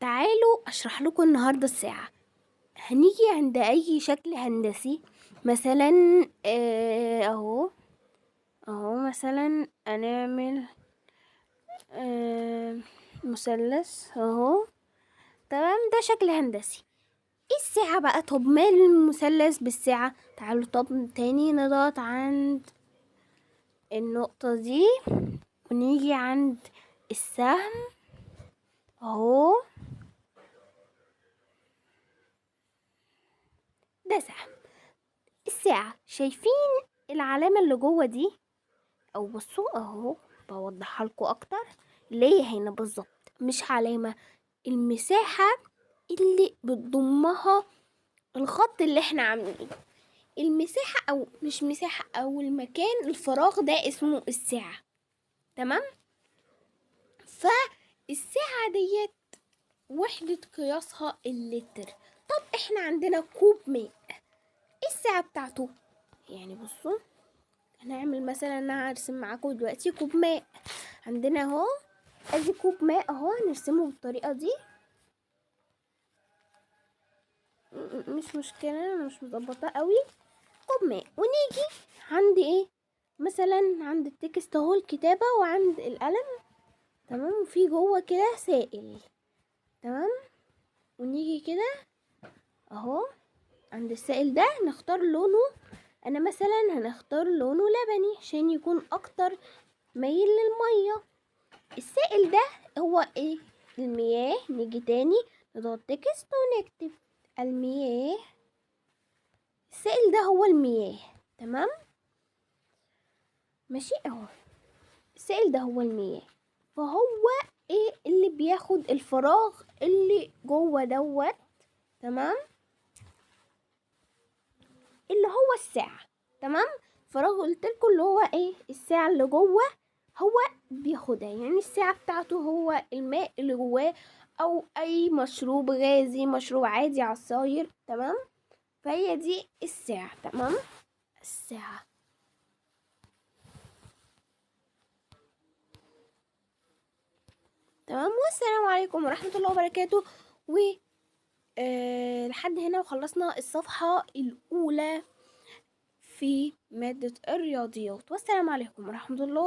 تعالوا اشرح لكم النهارده الساعة. هنيجي عند اي شكل هندسي، مثلا اهو مثلا هنعمل مثلث اهو. تمام، ده شكل هندسي. ايه الساعة بقى؟ طب مال المثلث بالساعة؟ تعالوا طب تاني نضغط عند النقطة دي ونيجي عند السهم اهو. ده سهم الساعة. شايفين العلامة اللي جوه دي؟ او بصوا اهو، بوضحها لكم اكتر. اللي هي هنا بالظبط، مش علامة، المساحة اللي بتضمها الخط اللي احنا عاملينه. المساحة او مش مساحة، او المكان الفراغ ده اسمه الساعة. تمام. فالساعة ديت وحدة قياسها اللتر. طب احنا عندنا كوب ماء، ايه الساعة بتاعته؟ يعني بصوا، هنعمل مثلا، انا هرسم معاكم دلوقتي كوب ماء. عندنا اهو، ادي كوب ماء اهو، هنرسمه بالطريقه دي. مش مشكله، انا مش مظبطه قوي. كوب ماء، ونيجي عند ايه؟ مثلا عند التكست اهو، الكتابه، وعند القلم. تمام، وفي جوه كده سائل. تمام، ونيجي كده اهو عند السائل ده نختار لونه. انا مثلا هنختار لونه لبني عشان يكون اكتر مايل للميه. السائل ده هو ايه؟ المياه. نيجي تاني نضغط تكست ونكتب المياه. السائل ده هو المياه. تمام، ماشي اهو. السائل ده هو المياه، فهو ايه اللي بياخد الفراغ اللي جوه دوت. تمام، اللي هو الساعة. تمام، فراغ قلتلكوا اللي هو ايه؟ الساعة اللي جوه هو بياخدها. يعني الساعة بتاعته هو الماء اللي جواه، او اي مشروب غازي، مشروب عادي عصاير. تمام، فهي دي الساعة. تمام، الساعة. تمام، والسلام عليكم ورحمة الله وبركاته. و لحد هنا وخلصنا الصفحة الأولى في مادة الرياضيات. والسلام عليكم ورحمة الله.